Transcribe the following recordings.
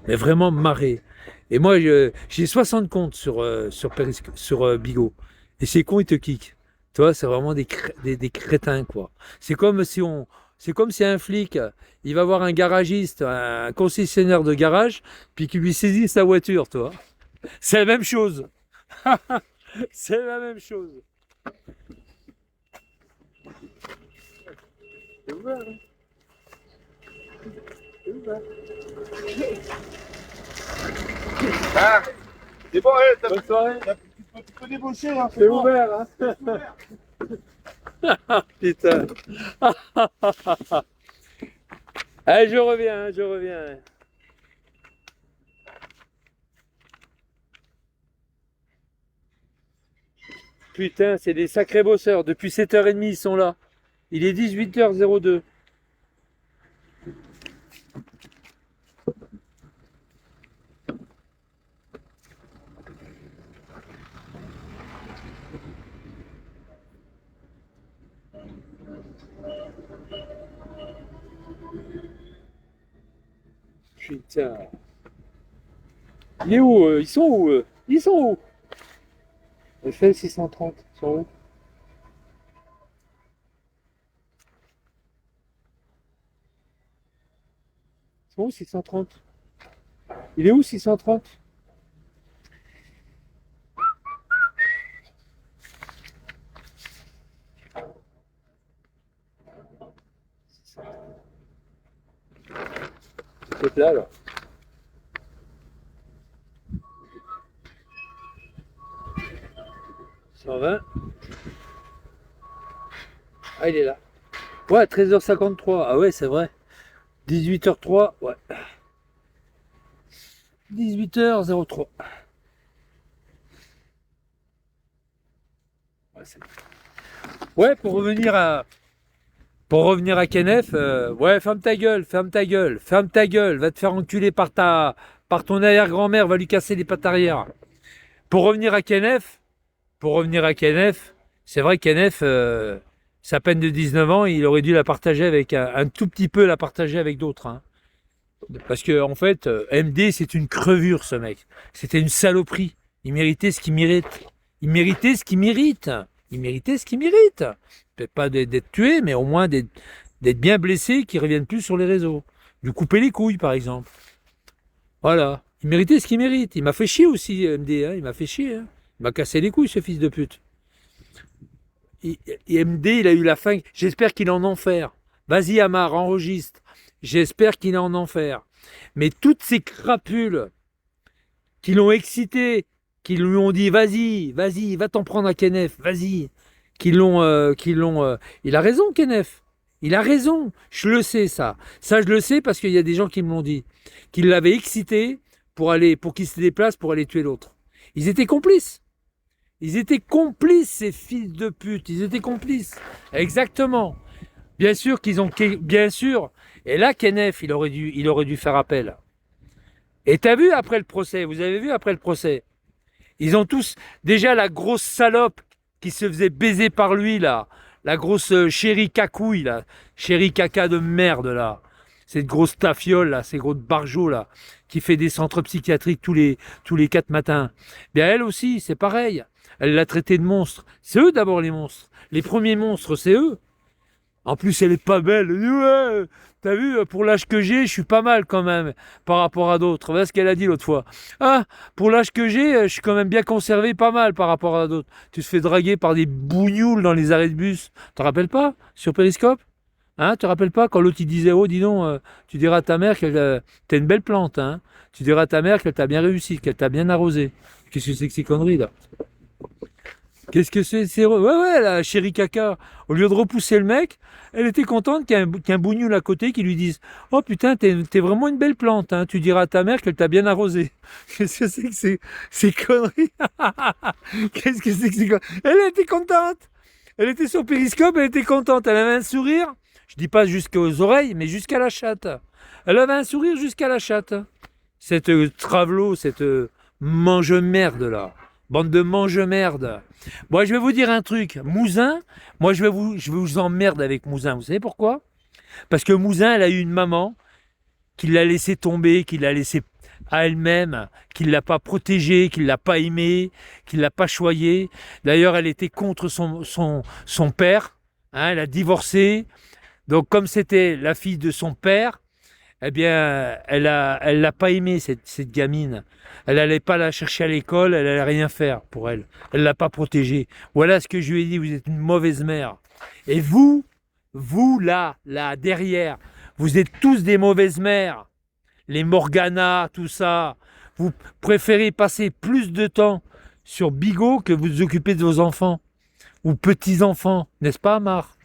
Mais vraiment marrer. Et moi, j'ai 60 comptes sur Bigo. Et ces cons, ils te kickent. Tu vois, c'est vraiment des crétins, quoi. C'est comme si on, c'est comme si un flic, il va voir un garagiste, un concessionnaire de garage, puis qu'il lui saisit sa voiture, tu vois. C'est la même chose. C'est la même chose. C'est ouvert, hein. C'est ouvert. Ah, c'est bon, Bonne soirée. tu peux débaucher, hein, C'est bon. ouvert, hein. C'est ouvert. Putain. Allez, je reviens, hein, je reviens. Putain, c'est des sacrés bosseurs. Depuis 7h30, ils sont là. Il est 18h02. Putain. Il est où Ils sont où Ils sont où FL 630, ils sont où? Ils sont où 630? Il est où 630? C'est peut-être là, là. 120. Ah, il est là. Ouais, 13h53. Ah ouais, c'est vrai. 18h03. Ouais. 18h03. Ouais, ouais, pour revenir à Kenneth, ouais, ferme ta gueule, ferme ta gueule, ferme ta gueule, va te faire enculer par ton arrière-grand-mère, va lui casser les pattes arrière. Pour revenir à Kenneth, c'est vrai que Kenneth, sa peine de 19 ans, il aurait dû la partager avec un tout petit peu la partager avec d'autres, hein. Parce que en fait, MD, c'est une crevure, ce mec. C'était une saloperie. Il méritait ce qu'il mérite. Il méritait ce qu'il mérite. Il méritait ce qu'il mérite. Peut-être pas d'être tué, mais au moins d'être bien blessé, qu'il ne revienne plus sur les réseaux. Lui couper les couilles, par exemple. Voilà. Il méritait ce qu'il mérite. Il m'a fait chier aussi, MD. Hein. Il m'a fait chier. Hein. Il m'a cassé les couilles, ce fils de pute. MD, il a eu la fin. J'espère qu'il en enfer. Vas-y, Amar, enregistre. J'espère qu'il est en enfer. Mais toutes ces crapules qui l'ont excité, qui lui ont dit vas-y, vas-y, va t'en prendre à Kenneth, vas-y, il a raison, Kenneth. Il a raison. Je le sais, ça. Ça, je le sais parce qu'il y a des gens qui me l'ont dit. Qu'il l'avait excité pour qu'il se déplace pour aller tuer l'autre. Ils étaient complices. Ils étaient complices, ces fils de pute. Ils étaient complices. Exactement. Bien sûr qu'ils ont, bien sûr. Et là, Kenneth, il aurait dû faire appel. Et t'as vu après le procès, vous avez vu après le procès, ils ont tous, déjà la grosse salope qui se faisait baiser par lui là, la grosse chérie cacouille là, chérie caca de merde là, cette grosse tafiole là, ces gros barjots là, qui fait des centres psychiatriques tous les 4 matins. Bien elle aussi, c'est pareil. Elle l'a traité de monstre. C'est eux d'abord les monstres. Les premiers monstres, c'est eux. En plus, elle est pas belle. Elle dit, ouais, t'as vu, pour l'âge que j'ai, je suis pas mal quand même par rapport à d'autres. Voilà ce qu'elle a dit l'autre fois. Ah, pour l'âge que j'ai, je suis quand même bien conservé pas mal par rapport à d'autres. Tu te fais draguer par des bougnoules dans les arrêts de bus. Te rappelles pas sur Périscope? Hein, te rappelles pas quand l'autre il disait, oh dis donc, tu diras à ta mère que t'es une belle plante, hein. Tu diras à ta mère qu'elle t'a bien réussi, qu'elle t'a bien arrosé. Qu'est-ce que c'est que ces conneries là? Qu'est-ce que c'est? Ouais, ouais, la chérie caca. Au lieu de repousser le mec, elle était contente qu'il y ait un bougnoul à côté qui lui dise oh putain, t'es vraiment une belle plante, hein. Tu diras à ta mère qu'elle t'a bien arrosé. Qu'est-ce que c'est que ces conneries? Qu'est-ce que c'est que ces conneries? Elle était contente. Elle était sur Périscope, elle était contente. Elle avait un sourire. Je dis pas jusqu'aux oreilles, mais jusqu'à la chatte. Elle avait un sourire jusqu'à la chatte. Cette travelot, cette mange-merde là. Bande de mange-merde. Moi, je vais vous dire un truc. Mouzin, moi, je vais vous emmerde avec Mouzin. Vous savez pourquoi? Parce que Mouzin, elle a eu une maman qui l'a laissé tomber, qui l'a laissé à elle-même, qui ne l'a pas protégée, qui ne l'a pas aimée, qui ne l'a pas choyée. D'ailleurs, elle était contre son père, hein, elle a divorcé. Donc, comme c'était la fille de son père, eh bien, elle l'a pas aimée, cette gamine. Elle n'allait pas la chercher à l'école, elle n'allait rien faire pour elle. Elle l'a pas protégée. Voilà ce que je lui ai dit, vous êtes une mauvaise mère. Et vous là, derrière, vous êtes tous des mauvaises mères. Les Morgana, tout ça. Vous préférez passer plus de temps sur Bigot que vous occuper de vos enfants ou petits-enfants, n'est-ce pas, Amar?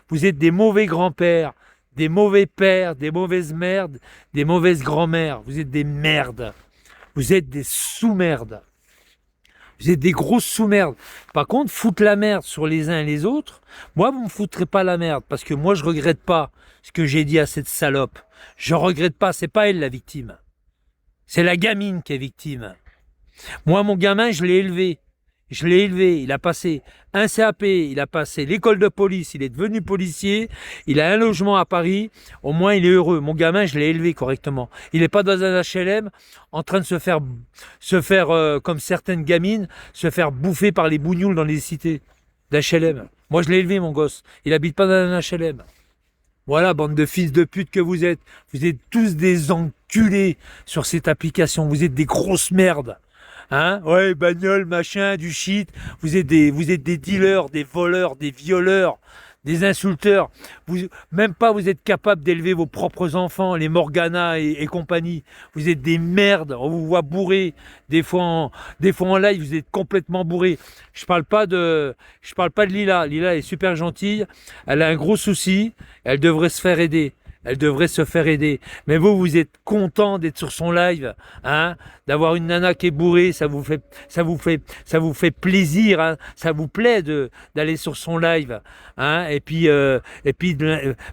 Vous êtes des mauvais grands-pères, des mauvais pères, des mauvaises mères, des mauvaises grand-mères. Vous êtes des merdes. Vous êtes des sous-merdes. Vous êtes des grosses sous-merdes. Par contre, foutre la merde sur les uns et les autres, moi, vous ne me foutrez pas la merde, parce que moi, je regrette pas ce que j'ai dit à cette salope. Je regrette pas, c'est pas elle la victime. C'est la gamine qui est victime. Moi, mon gamin, je l'ai élevé. Je l'ai élevé, il a passé un CAP, il a passé l'école de police, il est devenu policier, il a un logement à Paris, au moins il est heureux. Mon gamin, je l'ai élevé correctement. Il n'est pas dans un HLM en train de se faire comme certaines gamines, se faire bouffer par les bougnoules dans les cités d'HLM. Moi, je l'ai élevé, mon gosse. Il habite pas dans un HLM. Voilà, bande de fils de pute que vous êtes. Vous êtes tous des enculés sur cette application. Vous êtes des grosses merdes. Hein? Ouais, bagnole, machin, du shit. Vous êtes des dealers, des voleurs, des violeurs, des insulteurs. Même pas vous êtes capables d'élever vos propres enfants, les Morgana et compagnie. Vous êtes des merdes. On vous voit bourrés. Des fois en live, vous êtes complètement bourrés. Je parle pas de Lila. Lila est super gentille. Elle a un gros souci. Elle devrait se faire aider. Elle devrait se faire aider. Mais vous êtes content d'être sur son live, hein, d'avoir une nana qui est bourrée, ça vous fait plaisir, hein, ça vous plaît d'aller sur son live, hein, et puis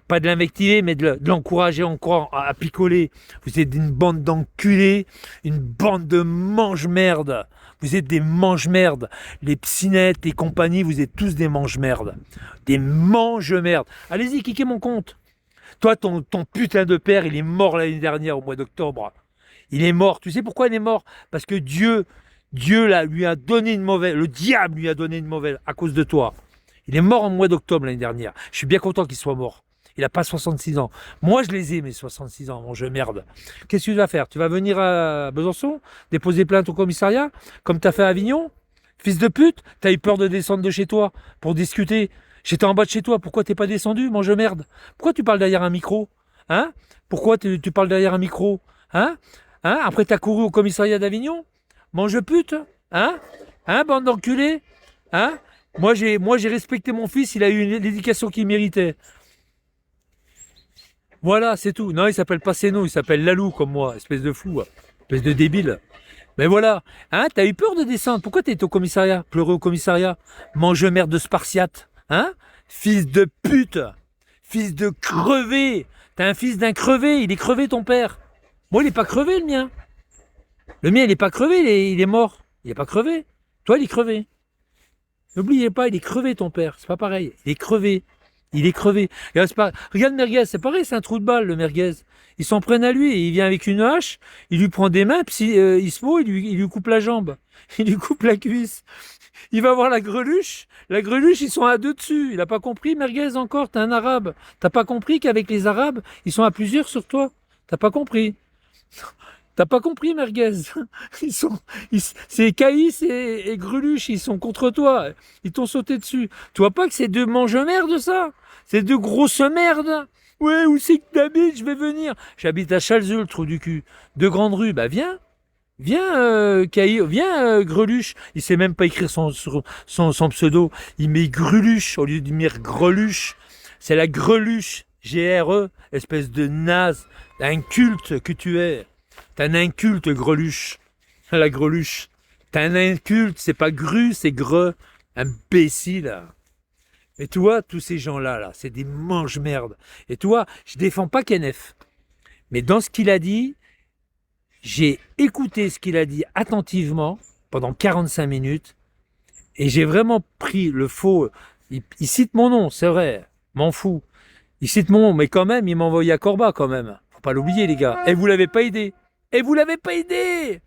pas de l'invectiver, mais de l'encourager encore à picoler. Vous êtes une bande d'enculés, une bande de mange-merde. Vous êtes des mange-merdes. Les psynettes et compagnie, vous êtes tous des mange-merdes. Des mange-merdes. Allez-y, cliquez mon compte. Toi, ton putain de père, il est mort l'année dernière au mois d'octobre. Il est mort. Tu sais pourquoi il est mort? Parce que Dieu là, lui a donné une mauvaise. Le diable lui a donné une mauvaise à cause de toi. Il est mort au mois d'octobre l'année dernière. Je suis bien content qu'il soit mort. Il n'a pas 66 ans. Moi, je les ai, mes 66 ans, mon jeu merde. Qu'est-ce que tu vas faire? Tu vas venir à Besançon, déposer plainte au commissariat, comme tu as fait à Avignon? Fils de pute, t'as eu peur de descendre de chez toi pour discuter. J'étais en bas de chez toi, pourquoi t'es pas descendu, mange merde? Pourquoi tu parles derrière un micro? Hein? Pourquoi tu parles derrière un micro? Hein? Hein? Après t'as couru au commissariat d'Avignon? Mange pute? Hein? Hein, bande d'enculés? Hein? Moi j'ai respecté mon fils, il a eu l'éducation qu'il méritait. Voilà, c'est tout. Non, il s'appelle pas Séno, il s'appelle Lalou comme moi, espèce de fou, espèce de débile. Mais voilà, hein, t'as eu peur de descendre. Pourquoi t'es au commissariat? Pleurer au commissariat? Mange merde de Spartiate. Hein? Fils de pute! Fils de crevé! T'as un fils d'un crevé, il est crevé ton père. Moi, il est pas crevé le mien. Le mien, il est pas crevé, il est mort. Il est pas crevé. Toi, il est crevé. N'oubliez pas, il est crevé ton père. C'est pas pareil. Il est crevé. Il est crevé. Regarde Merguez, c'est pareil, c'est un trou de balle le Merguez. Ils s'en prennent à lui, il vient avec une hache, il lui prend des mains, puis il se moque, il lui coupe la jambe, il lui coupe la cuisse. Il va voir la greluche, ils sont à deux dessus. Il n'a pas compris, Merguez encore, t'es un arabe. T'as pas compris qu'avec les arabes, ils sont à plusieurs sur toi. T'as pas compris. T'as pas compris, Merguez. C'est Caïs et Greluche, ils sont contre toi. Ils t'ont sauté dessus. Tu vois pas que c'est deux mange-merde, ça? C'est deux grosses merdes. Ouais, où c'est que t'habites? Je vais venir. J'habite à Chalzeux, le trou du cul. De Grande Rue, bah viens. Viens, Greluche. Il sait même pas écrire son pseudo. Il met Greluche au lieu de mettre Greluche. C'est la Greluche. G-R-E, espèce de naze. Un culte que tu es. T'es un inculte, Greluche. La Greluche. T'es un inculte, c'est pas Gru, c'est Greu. Imbécile. Et toi, tous ces gens-là, là, c'est des mange-merde. Et toi, je défends pas Kenneth. Mais dans ce qu'il a dit, j'ai écouté ce qu'il a dit attentivement pendant 45 minutes et j'ai vraiment pris le faux. Il cite mon nom, c'est vrai, m'en fous. Il cite mon nom, mais quand même, il m'a envoyé à Corba quand même. Faut pas l'oublier, les gars. Et vous l'avez pas aidé. Et vous l'avez pas aidé.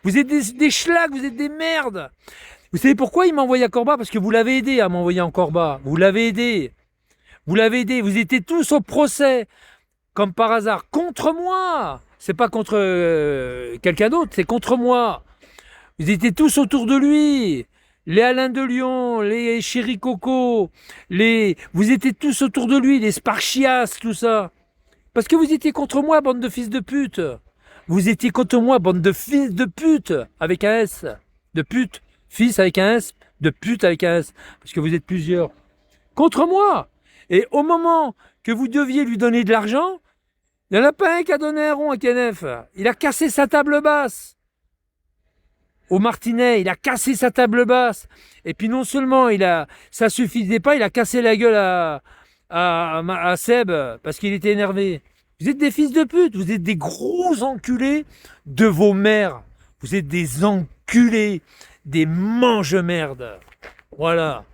Vous êtes des schlags, vous êtes des merdes. Vous savez pourquoi il m'a envoyé à Corba? Parce que vous l'avez aidé à m'envoyer en Corba. Vous l'avez aidé. Vous l'avez aidé. Vous étiez tous au procès, comme par hasard, contre moi. C'est pas contre quelqu'un d'autre, c'est contre moi. Vous étiez tous autour de lui. Les Alain de Lyon, les Chéri Coco, vous étiez tous autour de lui, les Sparchias, tout ça. Parce que vous étiez contre moi, bande de fils de pute. Vous étiez contre moi, bande de fils de pute, avec un S. De pute, fils avec un S, de pute avec un S. Parce que vous êtes plusieurs. Contre moi. Et au moment que vous deviez lui donner de l'argent, il n'y en a pas un qui a donné un rond à Kenef. Il a cassé sa table basse. Au Martinet, il a cassé sa table basse. Et puis non seulement ça suffisait pas, il a cassé la gueule à Seb parce qu'il était énervé. Vous êtes des fils de pute, vous êtes des gros enculés de vos mères. Vous êtes des enculés, des mange-merdes. Voilà.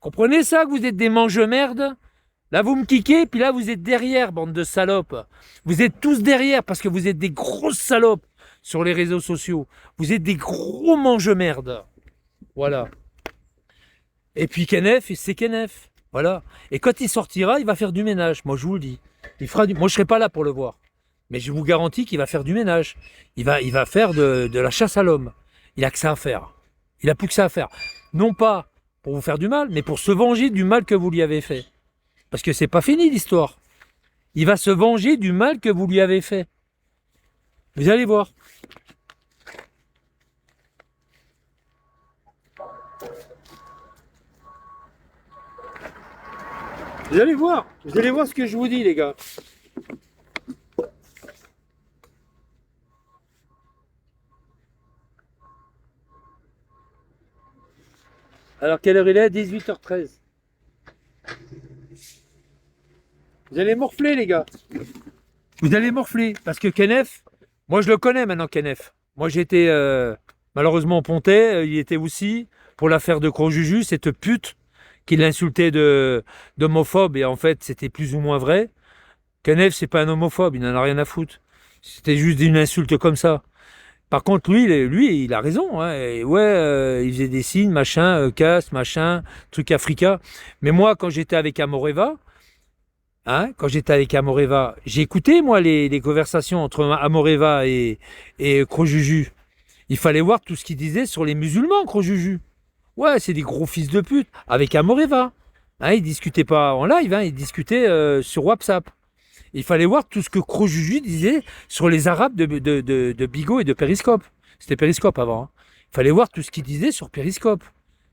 Comprenez ça, que vous êtes des mange-merdes? Là, vous me kiquez, puis là, vous êtes derrière, bande de salopes. Vous êtes tous derrière parce que vous êtes des grosses salopes sur les réseaux sociaux. Vous êtes des gros mange-merdes. Voilà. Et puis Kenef, c'est Kenef. Voilà. Et quand il sortira, il va faire du ménage. Moi, je vous le dis. Moi, je ne serai pas là pour le voir. Mais je vous garantis qu'il va faire du ménage. Il va faire de la chasse à l'homme. Il a que ça à faire. Il n'a plus que ça à faire. Non pas pour vous faire du mal, mais pour se venger du mal que vous lui avez fait. Parce que c'est pas fini l'histoire. Il va se venger du mal que vous lui avez fait. Vous allez voir. Vous allez voir. Vous allez voir ce que je vous dis, les gars. Alors, quelle heure il est? 18h13. Vous allez morfler, les gars. Vous allez morfler. Parce que Kenef, moi je le connais maintenant, Kenef. Moi j'étais malheureusement au Pontet, il était aussi pour l'affaire de Crojuju, cette pute qui l'insultait d'homophobe. Et en fait, c'était plus ou moins vrai. Kenef, c'est pas un homophobe, il n'en a rien à foutre. C'était juste une insulte comme ça. Par contre, lui, il a raison. Hein. Et ouais, il faisait des signes, machin, casse, machin, truc Africa. Mais moi, quand j'étais avec Amoreva, j'ai écouté, moi, les conversations entre Amoreva et Crojuju. Il fallait voir tout ce qu'il disait sur les musulmans, Crojuju. Ouais, c'est des gros fils de pute. Avec Amoreva. Hein, il discutait pas en live, il discutait sur WhatsApp. Il fallait voir tout ce que Crojuju disait sur les Arabes de Bigot et de Périscope. C'était Périscope avant. Hein. Il fallait voir tout ce qu'il disait sur Périscope.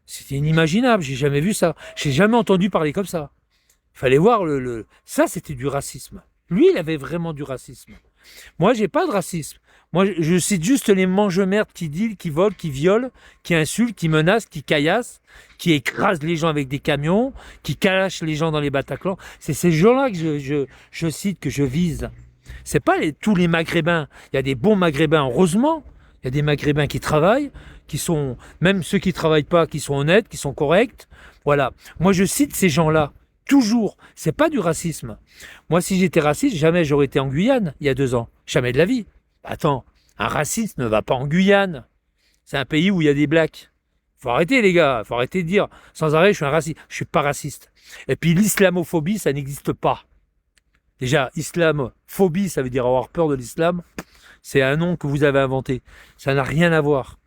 C'était inimaginable, j'ai jamais vu ça. J'ai jamais entendu parler comme ça. Il fallait voir ça, c'était du racisme. Lui, il avait vraiment du racisme. Moi, j'ai pas de racisme. Moi, je cite juste les mange-merdes qui dealent, qui volent, qui violent, qui insultent, qui menacent, qui caillassent, qui écrasent les gens avec des camions, qui calachent les gens dans les Bataclans. C'est ces gens-là que je cite, que je vise. C'est pas tous les Maghrébins. Il y a des bons Maghrébins, heureusement. Il y a des Maghrébins qui travaillent, qui sont, même ceux qui travaillent pas, qui sont honnêtes, qui sont corrects. Voilà. Moi, je cite ces gens-là. Toujours. C'est pas du racisme. Moi, si j'étais raciste, jamais j'aurais été en Guyane il y a 2 ans. Jamais de la vie. Attends, un raciste ne va pas en Guyane. C'est un pays où il y a des blacks. Faut arrêter, les gars. Faut arrêter de dire sans arrêt, je suis un raciste. Je suis pas raciste. Et puis, l'islamophobie, ça n'existe pas. Déjà, islamophobie, ça veut dire avoir peur de l'islam. C'est un nom que vous avez inventé. Ça n'a rien à voir.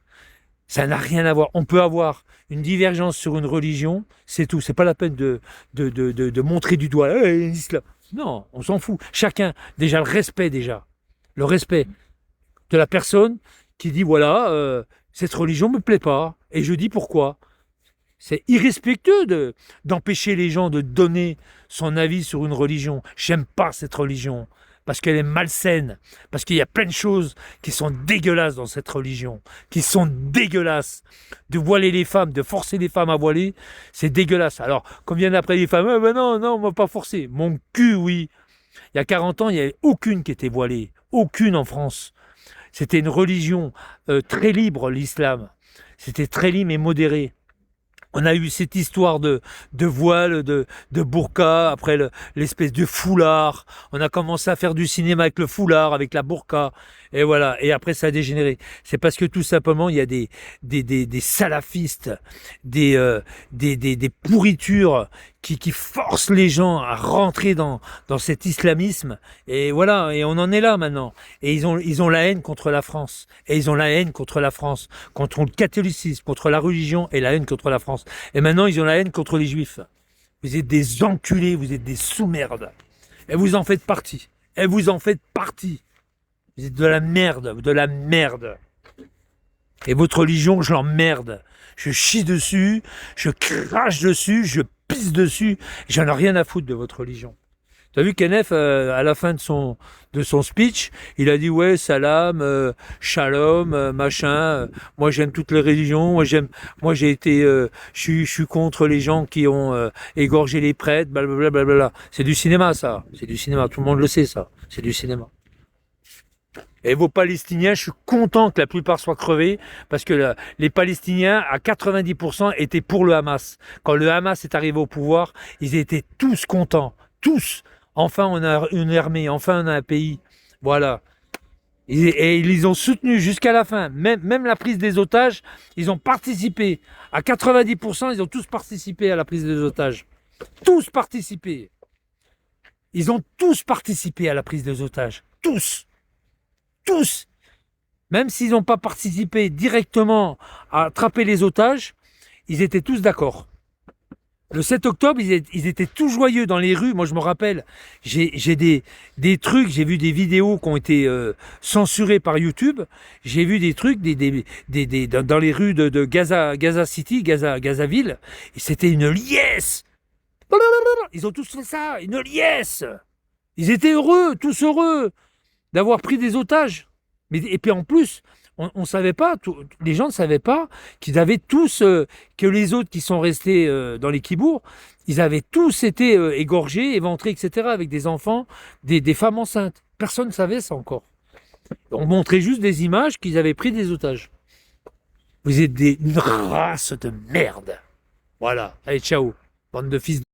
Ça n'a rien à voir. On peut avoir une divergence sur une religion, c'est tout. C'est pas la peine de montrer du doigt. L'islam. Non, on s'en fout. Chacun, déjà le respect de la personne qui dit voilà, cette religion me plaît pas et je dis pourquoi. C'est irrespectueux d'empêcher les gens de donner son avis sur une religion. J'aime pas cette religion. Parce qu'elle est malsaine, parce qu'il y a plein de choses qui sont dégueulasses dans cette religion, qui sont dégueulasses. De voiler les femmes, de forcer les femmes à voiler, c'est dégueulasse. Alors, combien d'après les femmes, non, on m'a pas forcé. Mon cul, oui. Il y a 40 ans, il n'y avait aucune qui était voilée, aucune en France. C'était une religion très libre, l'islam. C'était très libre et modéré. On a eu cette histoire de voile, de burqa, après l'espèce de foulard. On a commencé à faire du cinéma avec le foulard, avec la burqa. Et voilà. Et après, ça a dégénéré. C'est parce que tout simplement, il y a des salafistes, des pourritures qui forcent les gens à rentrer dans cet islamisme. Et voilà. Et on en est là maintenant. Et ils ont la haine contre la France. Et ils ont la haine contre la France, contre le catholicisme, contre la religion et la haine contre la France. Et maintenant, ils ont la haine contre les juifs. Vous êtes des enculés, vous êtes des sous-merdes. Et vous en faites partie. Et vous en faites partie. Vous êtes de la merde, de la merde. Et votre religion, je l'emmerde. Je chie dessus, je crache dessus, je pisse dessus. J'en ai rien à foutre de votre religion. T'as vu Kenneth, à la fin de son speech, il a dit ouais, salam, shalom, machin. Moi j'aime toutes les religions. Moi j'ai été, je suis contre les gens qui ont égorgé les prêtres, blablabla. Blablabla. C'est du cinéma ça. C'est du cinéma. Tout le monde le sait ça. C'est du cinéma. Et vos Palestiniens, je suis content que la plupart soient crevés parce que les Palestiniens, à 90%, étaient pour le Hamas. Quand le Hamas est arrivé au pouvoir, ils étaient tous contents. Tous. Enfin, on a une armée. Enfin, on a un pays. Voilà. Et ils les ont soutenus jusqu'à la fin. Même la prise des otages, ils ont participé. À 90%, ils ont tous participé à la prise des otages. Tous participé. Ils ont tous participé à la prise des otages. Tous. Tous, même s'ils n'ont pas participé directement à attraper les otages, ils étaient tous d'accord. Le 7 octobre, ils étaient tous joyeux dans les rues. Moi, je me rappelle, j'ai des trucs, j'ai vu des vidéos qui ont été censurées par YouTube. J'ai vu des trucs dans les rues de Gaza City, Gazaville, et c'était une liesse. Ils ont tous fait ça, une liesse. Ils étaient heureux, tous heureux d'avoir pris des otages. Et puis en plus, on savait pas, les gens ne savaient pas qu'ils avaient tous, que les autres qui sont restés dans les kibbourgs, ils avaient tous été égorgés, éventrés, etc., avec des enfants, des femmes enceintes. Personne ne savait ça encore. On montrait juste des images qu'ils avaient pris des otages. Vous êtes une race de merde. Voilà. Allez, ciao, bande de fils de...